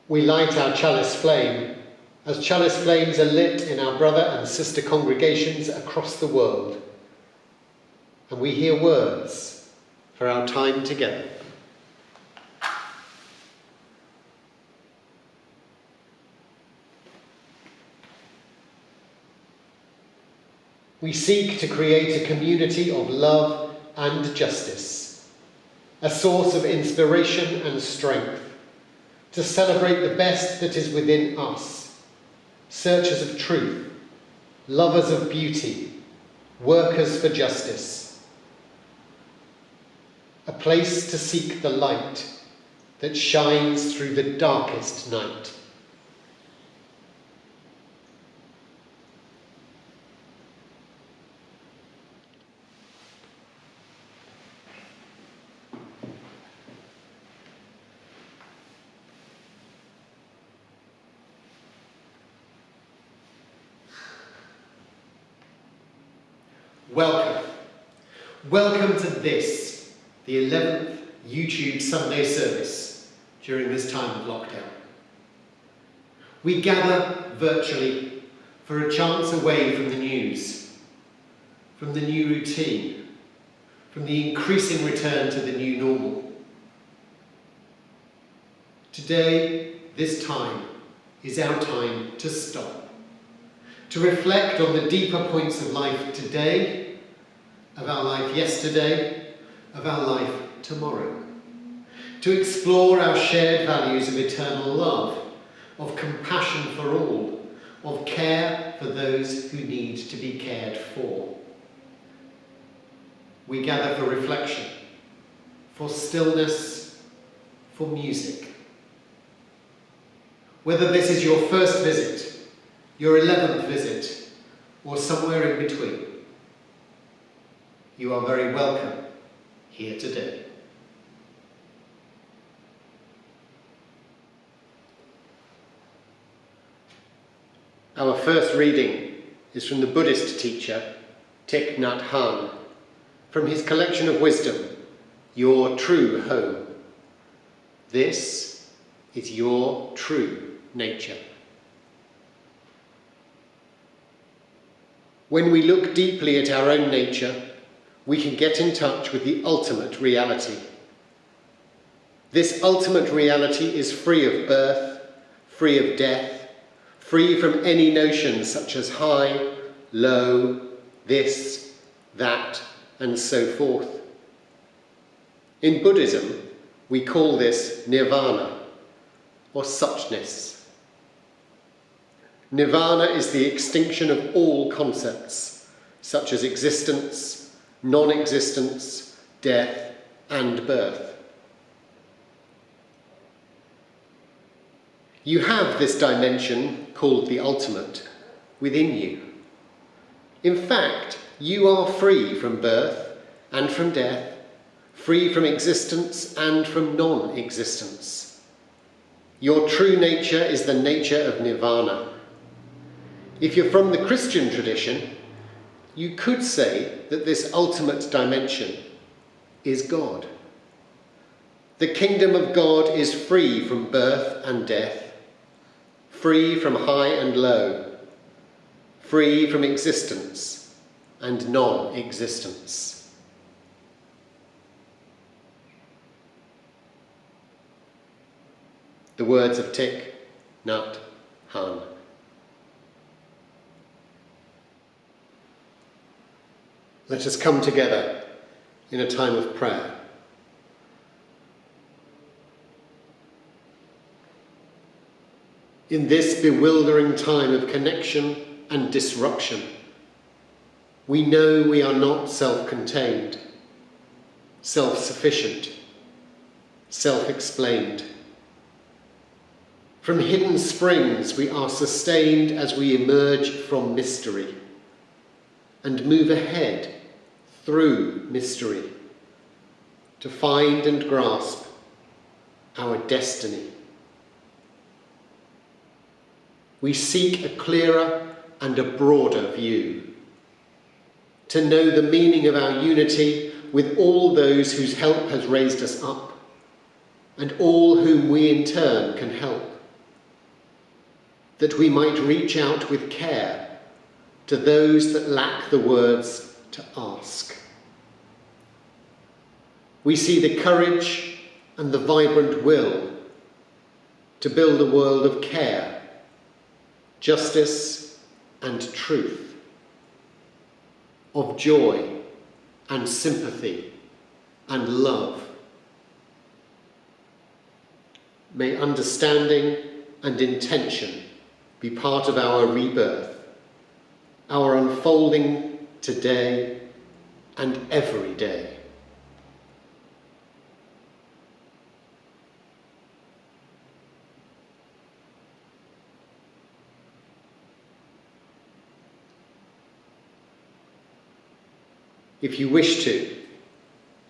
We light our chalice flame as chalice flames are lit in our brother and sister congregations across the world. And we hear words for our time together. We seek to create a community of love and justice, a source of inspiration and strength, to celebrate the best that is within us, searchers of truth, lovers of beauty, workers for justice. A place to seek the light that shines through the darkest night. Welcome. Welcome to this, the 11th YouTube Sunday service during this time of lockdown. We gather virtually for a chance away from the news, from the new routine, from the increasing return to the new normal. Today, this time, is our time to stop, to reflect on the deeper points of life today, of our life yesterday, of our life tomorrow. To explore our shared values of eternal love, of compassion for all, of care for those who need to be cared for. We gather for reflection, for stillness, for music. Whether this is your first visit, your 11th visit, or somewhere in between, you are very welcome here today. Our first reading is from the Buddhist teacher Thich Nhat Hanh, from his collection of wisdom, Your True Home. This is your true nature. When we look deeply at our own nature, we can get in touch with the ultimate reality. This ultimate reality is free of birth, free of death, free from any notions such as high, low, this, that, and so forth. In Buddhism, we call this nirvana, or suchness. Nirvana is the extinction of all concepts, such as existence, non-existence, death, and birth. You have this dimension, called the ultimate, within you. In fact, you are free from birth and from death, free from existence and from non-existence. Your true nature is the nature of nirvana. If you're from the Christian tradition, you could say that this ultimate dimension is God. The kingdom of God is free from birth and death, free from high and low, free from existence and non-existence. The words of Thich Nhat Hanh. Let us come together in a time of prayer. In this bewildering time of connection and disruption, we know we are not self-contained, self-sufficient, self-explained. From hidden springs we are sustained as we emerge from mystery and move ahead through mystery to find and grasp our destiny. We seek a clearer and a broader view, to know the meaning of our unity with all those whose help has raised us up, and all whom we in turn can help. that we might reach out with care to those that lack the words to ask. We see the courage and the vibrant will to build a world of care, justice and truth, of joy and sympathy and love. May understanding and intention be part of our rebirth, our unfolding today and every day. If you wish to,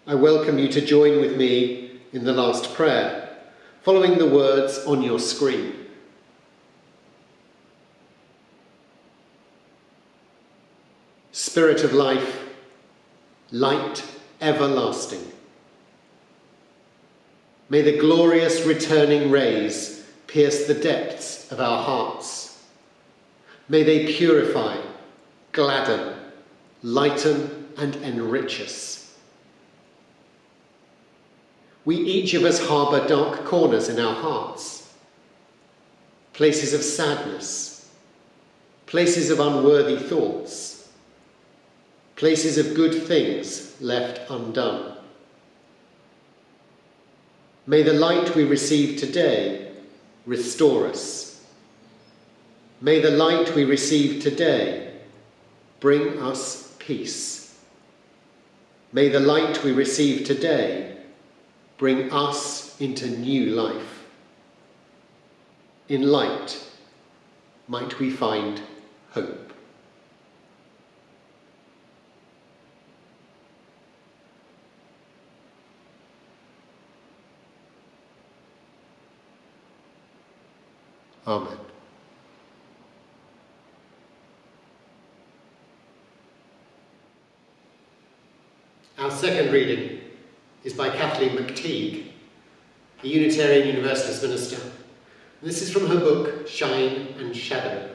I welcome you to join with me in the last prayer, following the words on your screen. Spirit of life, light everlasting. May the glorious returning rays pierce the depths of our hearts. May they purify, gladden, lighten and enrich us. We each of us harbour dark corners in our hearts, places of sadness, places of unworthy thoughts, places of good things left undone. May the light we receive today restore us. May the light we receive today bring us peace. May the light we receive today bring us into new life. In light might we find hope. Amen. Our second reading is by Kathleen McTigue, a Unitarian Universalist minister. This is from her book, Shine and Shadow,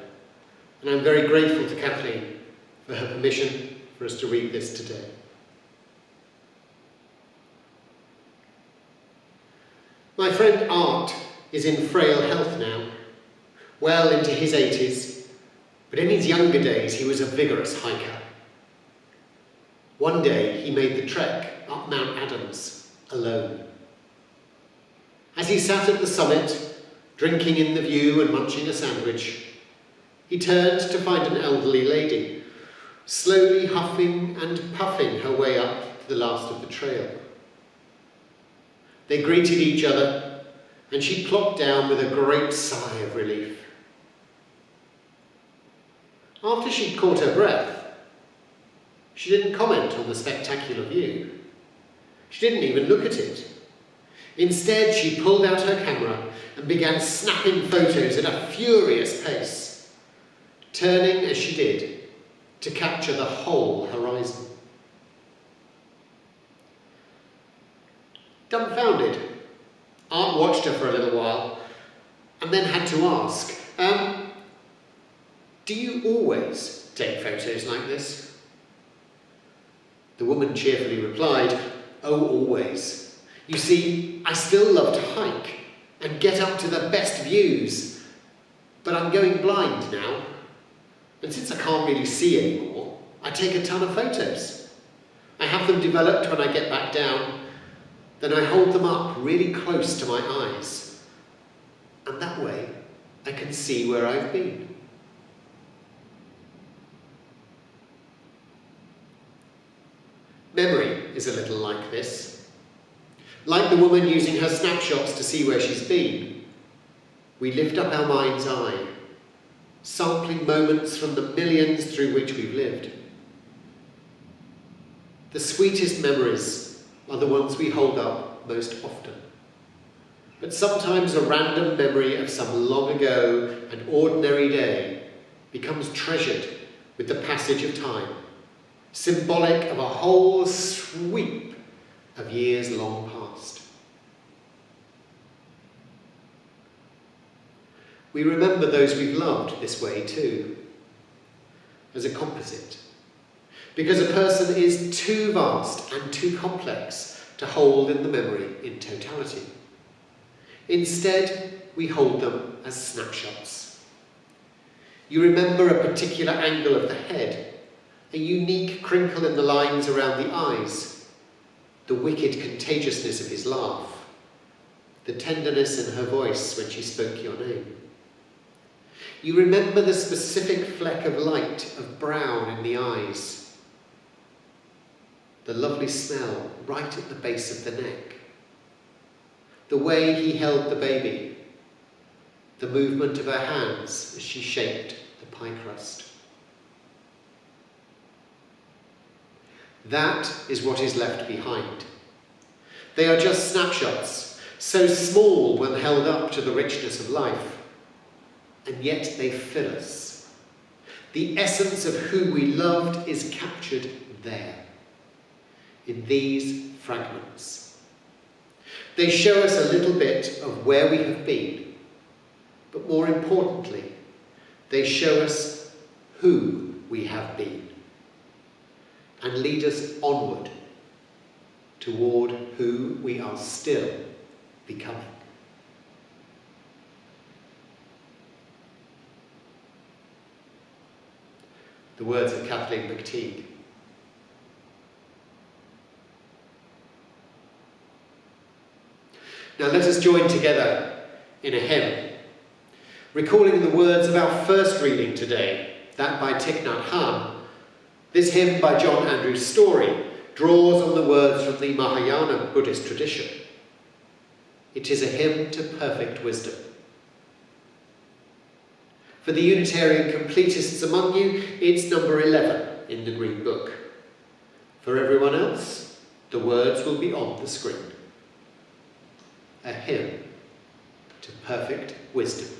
and I'm very grateful to Kathleen for her permission for us to read this today. My friend Art is in frail health now, well into his 80s, but in his younger days he was a vigorous hiker. One day he made the trek up Mount Adams alone. As he sat at the summit, drinking in the view and munching a sandwich, he turned to find an elderly lady, slowly huffing and puffing her way up the last of the trail. They greeted each other, and she plopped down with a great sigh of relief. After she'd caught her breath, she didn't comment on the spectacular view. She didn't even look at it. Instead, she pulled out her camera and began snapping photos at a furious pace, turning as she did to capture the whole horizon. Dumbfounded, Art watched her for a little while and then had to ask, do you always take photos like this? The woman cheerfully replied, oh, always. You see, I still love to hike and get up to the best views, but I'm going blind now. And since I can't really see anymore, I take a ton of photos. I have them developed when I get back down, then I hold them up really close to my eyes. And that way, I can see where I've been. Memory is a little like this. Like the woman using her snapshots to see where she's been, we lift up our mind's eye, sampling moments from the millions through which we've lived. The sweetest memories are the ones we hold up most often. But sometimes a random memory of some long ago and ordinary day becomes treasured with the passage of time, symbolic of a whole sweep of years long past. We remember those we've loved this way too, as a composite, because a person is too vast and too complex to hold in the memory in totality. Instead, we hold them as snapshots. You remember a particular angle of the head, a unique crinkle in the lines around the eyes, the wicked contagiousness of his laugh, the tenderness in her voice when she spoke your name. You remember the specific fleck of light of brown in the eyes, the lovely smell right at the base of the neck, the way he held the baby, the movement of her hands as she shaped the pie crust. That is what is left behind. They are just snapshots, so small when held up to the richness of life, and yet they fill us. The essence of who we loved is captured there, in these fragments. They show us a little bit of where we have been, but more importantly, they show us who we have been, and lead us onward toward who we are still becoming. The words of Kathleen McTigue. Now let us join together in a hymn, recalling the words of our first reading today, that by Thich Nhat Hanh. This hymn by John Andrew Story draws on the words from the Mahayana Buddhist tradition. It is a hymn to perfect wisdom. For the Unitarian completists among you, it's number 11 in the Green Book. For everyone else, the words will be on the screen. A hymn to perfect wisdom.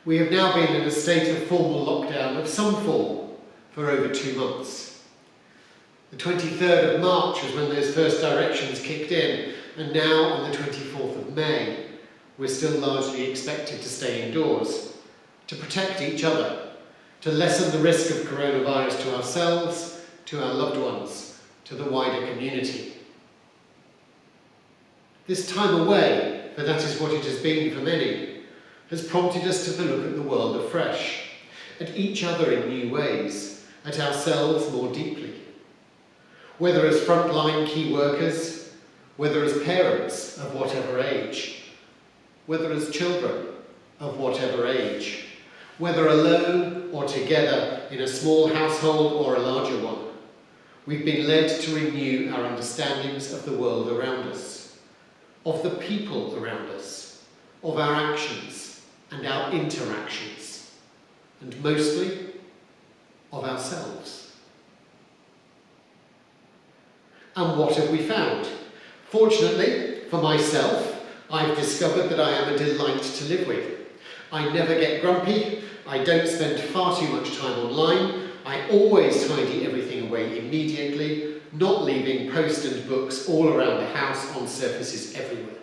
We have now been in a state of formal lockdown of some form for over 2 months. The 23rd of March was when those first directions kicked in, and now on the 24th of May, we're still largely expected to stay indoors, to protect each other, to lessen the risk of coronavirus to ourselves, to our loved ones, to the wider community. This time away, for that is what it has been for many, has prompted us to look at the world afresh, at each other in new ways, at ourselves more deeply. whether as frontline key workers, whether as parents of whatever age, whether as children of whatever age, whether alone or together in a small household or a larger one. We've been led to renew our understandings of the world around us, of the people around us, of our actions and our interactions, and mostly of ourselves. And what have we found? Fortunately, for myself, I've discovered that I am a delight to live with. I never get grumpy, I don't spend far too much time online, I always tidy everything away immediately, not leaving post and books all around the house on surfaces everywhere.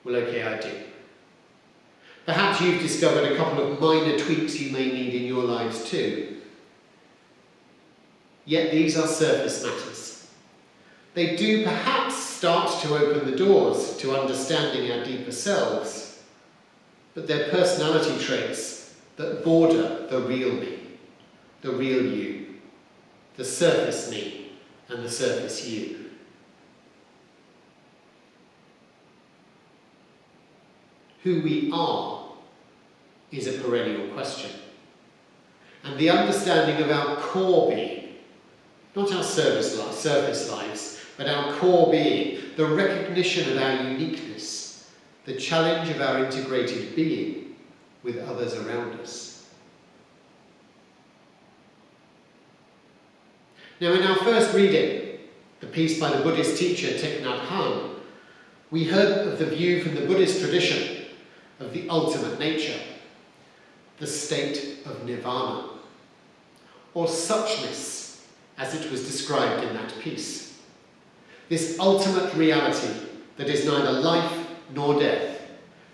Well, okay, I do. Perhaps you've discovered a couple of minor tweaks you may need in your lives too. Yet these are surface matters. They do perhaps start to open the doors to understanding our deeper selves, but they're personality traits that border the real me, the real you, the surface me, and the surface you. Who we are is a perennial question. And the understanding of our core being, not our surface lives, but our core being, the recognition of our uniqueness, the challenge of our integrated being with others around us. Now, in our first reading, the piece by the Buddhist teacher Thich Nhat Hanh, we heard of the view from the Buddhist tradition of the ultimate nature, the state of nirvana, or suchness, as it was described in that piece. This ultimate reality that is neither life nor death,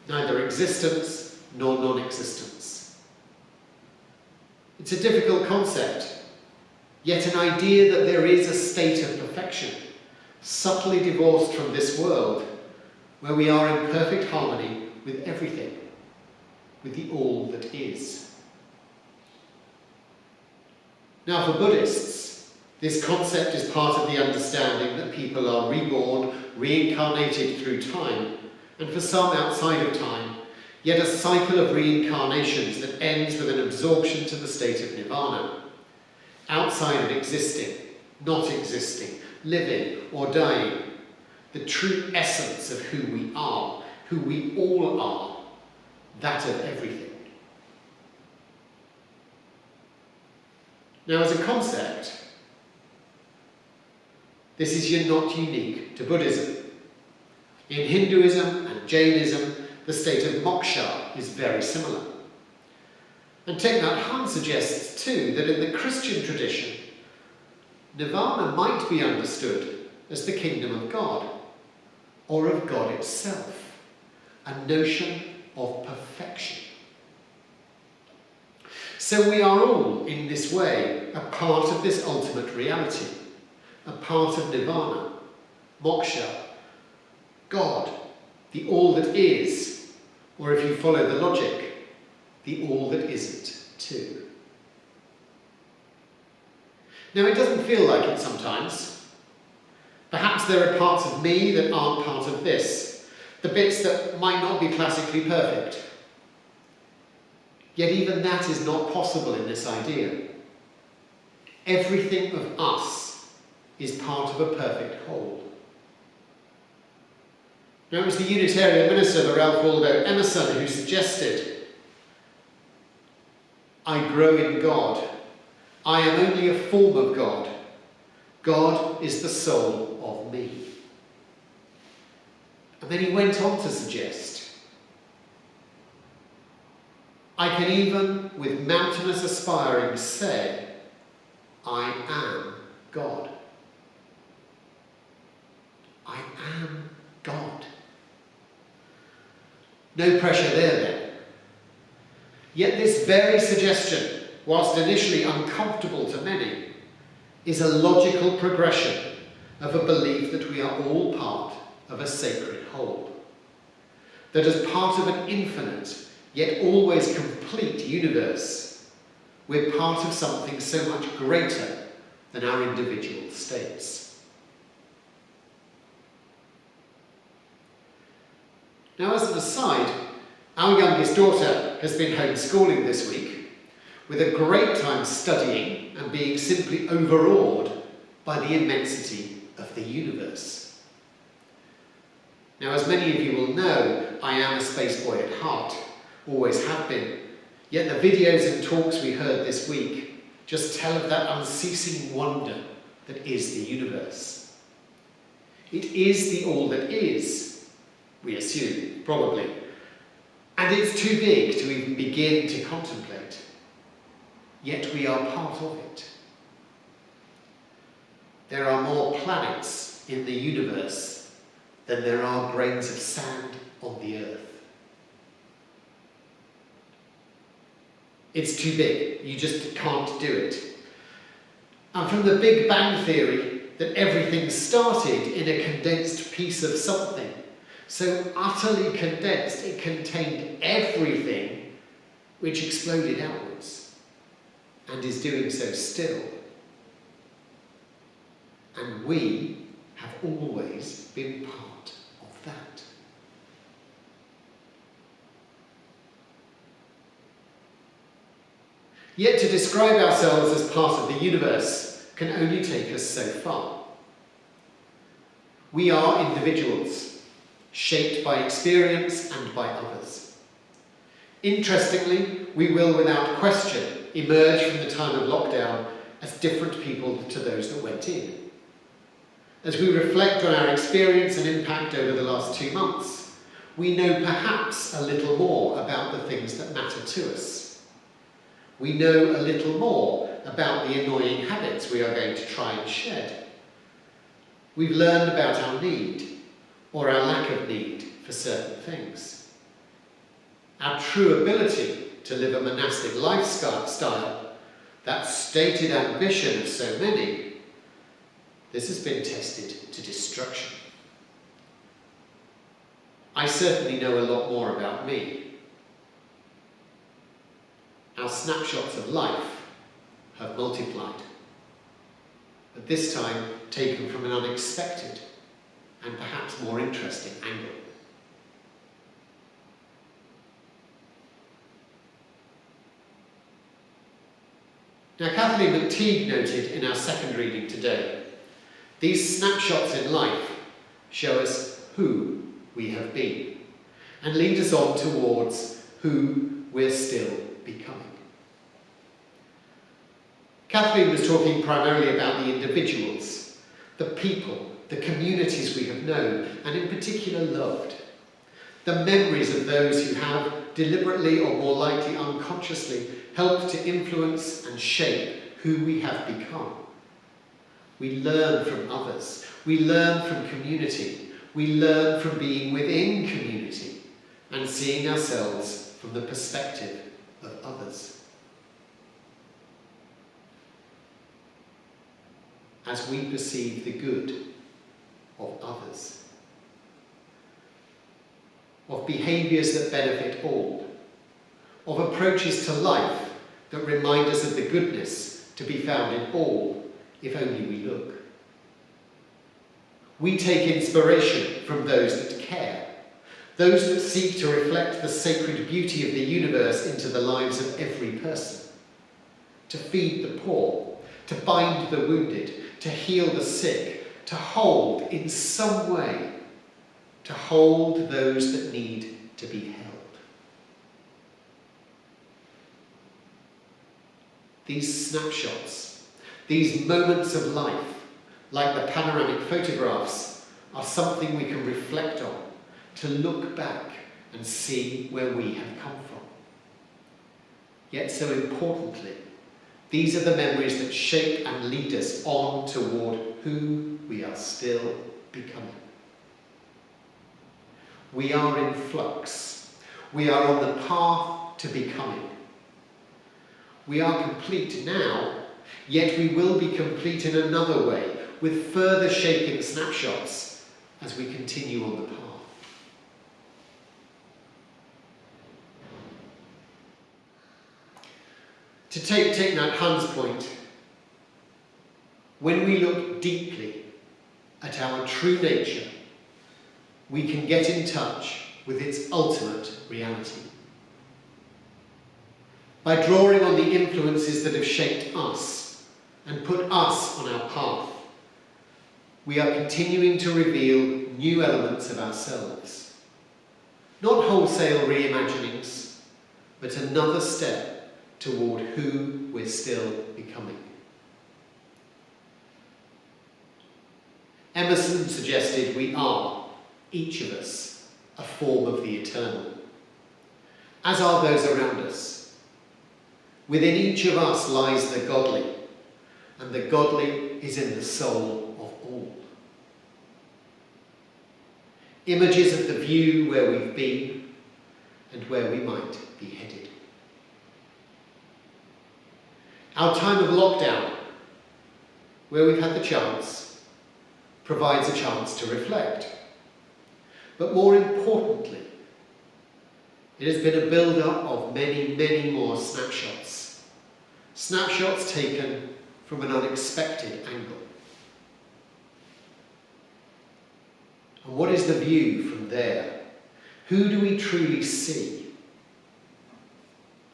neither existence nor non-existence. It's a difficult concept, yet an idea that there is a state of perfection, subtly divorced from this world, where we are in perfect harmony with everything, with the all that is. Now, for Buddhists, this concept is part of the understanding that people are reborn, reincarnated through time, and for some outside of time, yet a cycle of reincarnations that ends with an absorption to the state of nirvana, outside of existing, not existing, living or dying, the true essence of who we all are, that of everything. Now, as a concept, this is not unique to Buddhism. In Hinduism and Jainism, the state of moksha is very similar. And Thich Nhat Hanh suggests too that in the Christian tradition, nirvana might be understood as the kingdom of God, or of God itself, a notion of perfection. So we are all, in this way, a part of this ultimate reality, a part of nirvana, moksha, God, the all that is, or if you follow the logic, the all that isn't too. Now, it doesn't feel like it sometimes. Perhaps there are parts of me that aren't part of this, the bits that might not be classically perfect. Yet even that is not possible in this idea. Everything of us is part of a perfect whole. Now, it was the Unitarian minister, the Ralph Waldo Emerson, who suggested, I grow in God. I am only a form of God. God is the soul of me. And then he went on to suggest, I can even, with mountainous aspiring, say, I am God. I am God. No pressure there then. Yet this very suggestion, whilst initially uncomfortable to many, is a logical progression of a belief that we are all part of a sacred whole. That as part of an infinite, yet always complete universe, we're part of something so much greater than our individual states. Now, as an aside, our youngest daughter has been homeschooling this week, with a great time studying and being simply overawed by the immensity of the universe. Now, as many of you will know, I am a space boy at heart, always have been, yet the videos and talks we heard this week just tell of that unceasing wonder that is the universe. It is the all that is, we assume, probably, and it's too big to even begin to contemplate, yet we are part of it. There are more planets in the universe than there are grains of sand on the earth. It's too big, you just can't do it. And from the Big Bang theory, that everything started in a condensed piece of something, so utterly condensed it contained everything, which exploded outwards, and is doing so still. And we have always been part of that. Yet to describe ourselves as part of the universe can only take us so far. We are individuals, shaped by experience and by others. Interestingly, we will without question emerge from the time of lockdown as different people to those that went in. As we reflect on our experience and impact over the last 2 months, we know perhaps a little more about the things that matter to us. We know a little more about the annoying habits we are going to try and shed. We've learned about our need, or our lack of need, for certain things. Our true ability to live a monastic lifestyle, that stated ambition of so many, this has been tested to destruction. I certainly know a lot more about me. Our snapshots of life have multiplied, but this time taken from an unexpected and perhaps more interesting angle. Now, Kathleen McTigue noted in our second reading today, these snapshots in life show us who we have been and lead us on towards who we're still becoming. Kathleen was talking primarily about the individuals, the people, the communities we have known, and in particular loved. The memories of those who have, deliberately or more likely unconsciously, helped to influence and shape who we have become. We learn from others. We learn from community. We learn from being within community and seeing ourselves from the perspective of others. As we perceive the good of others, of behaviours that benefit all, of approaches to life that remind us of the goodness to be found in all, if only we look. We take inspiration from those that care, those that seek to reflect the sacred beauty of the universe into the lives of every person, to feed the poor, to bind the wounded, to heal the sick, to hold in some way, to hold those that need to be held. These snapshots, these moments of life, like the panoramic photographs, are something we can reflect on, to look back and see where we have come from. Yet so importantly, these are the memories that shape and lead us on toward who we are still becoming. We are in flux. We are on the path to becoming. We are complete now, yet we will be complete in another way, with further shaping snapshots as we continue on the path. To take Thich Nhat Hanh's point, when we look deeply at our true nature, we can get in touch with its ultimate reality. By drawing on the influences that have shaped us and put us on our path, we are continuing to reveal new elements of ourselves. Not wholesale reimaginings, but another step toward who we're still becoming. Emerson suggested we are, each of us, a form of the eternal, as are those around us. Within each of us lies the godly, and the godly is in the soul of all. Images of the view where we've been and where we might be headed. Our time of lockdown, where we've had the chance, provides a chance to reflect. But more importantly, it has been a build-up of many, many more snapshots. Snapshots taken from an unexpected angle. And what is the view from there? Who do we truly see?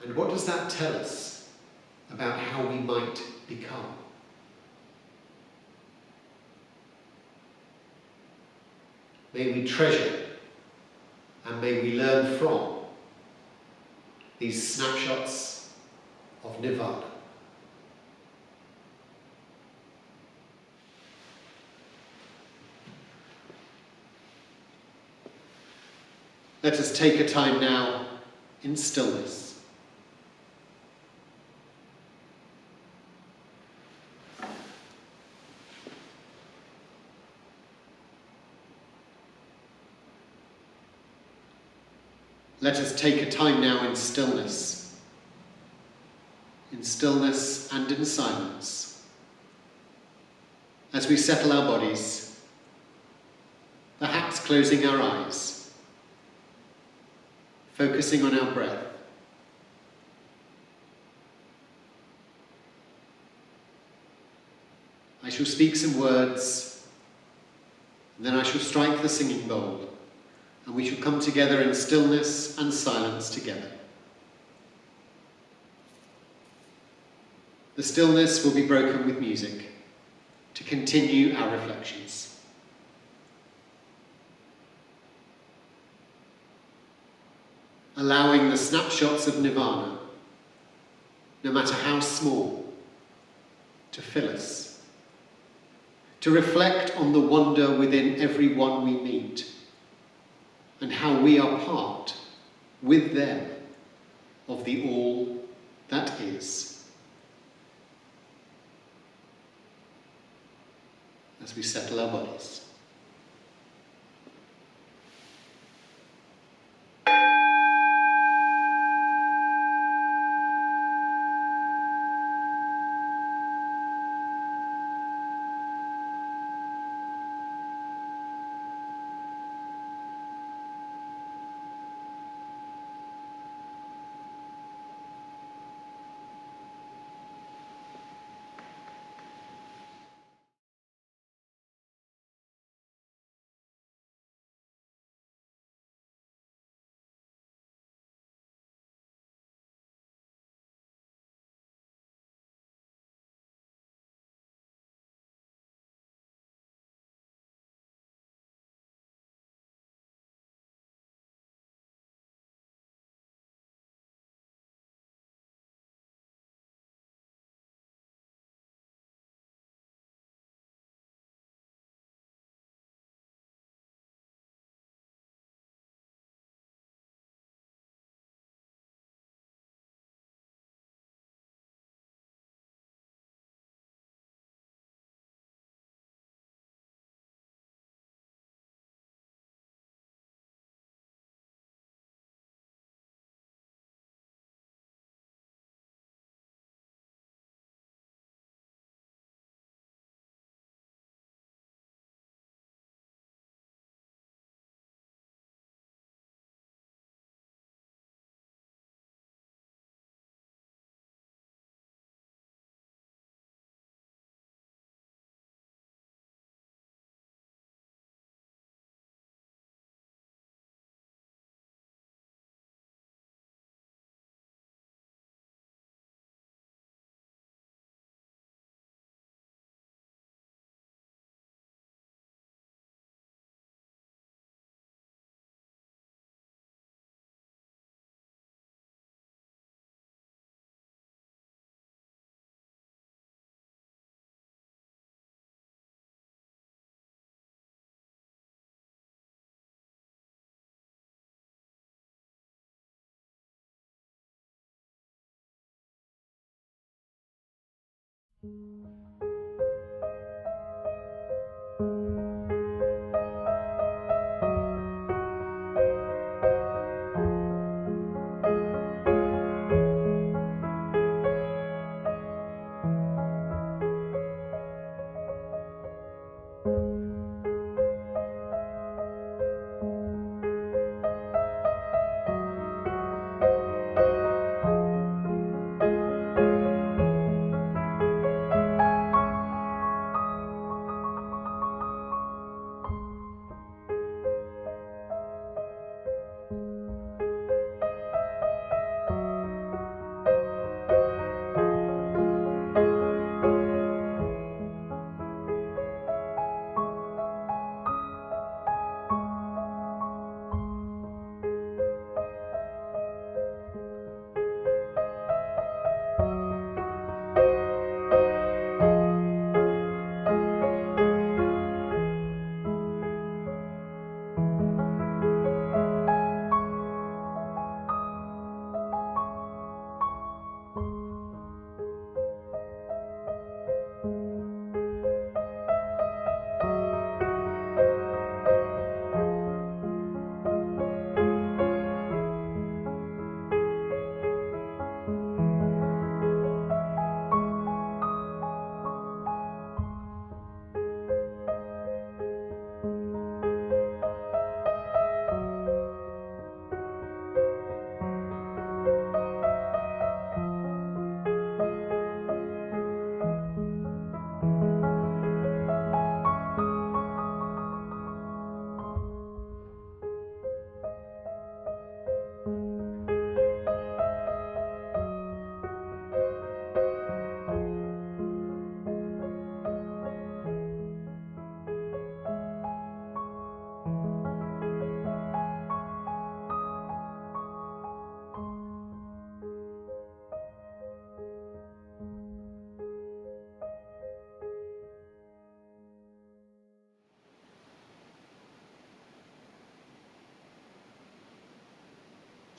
And what does that tell us about how we might become? May we treasure and may we learn from these snapshots of Nirvana. Let us take a time now in stillness. Let us take a time now in stillness and in silence, as we settle our bodies, perhaps closing our eyes, focusing on our breath. I shall speak some words, and then I shall strike the singing bowl, and we shall come together in stillness and silence together. The stillness will be broken with music to continue our reflections. Allowing the snapshots of Nirvana, no matter how small, to fill us, to reflect on the wonder within every one we meet, and how we are part, with them, of the all that is. As we settle our bodies.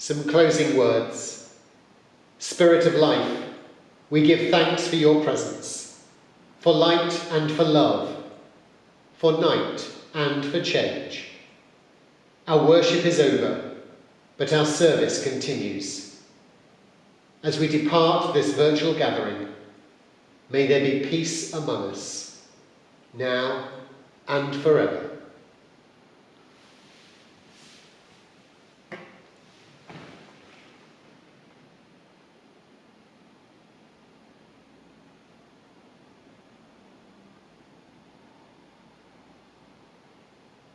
Some closing words. Spirit of life, we give thanks for your presence, for light and for love, for night and for change. Our worship is over, but our service continues. As we depart this virtual gathering, may there be peace among us, now and forever.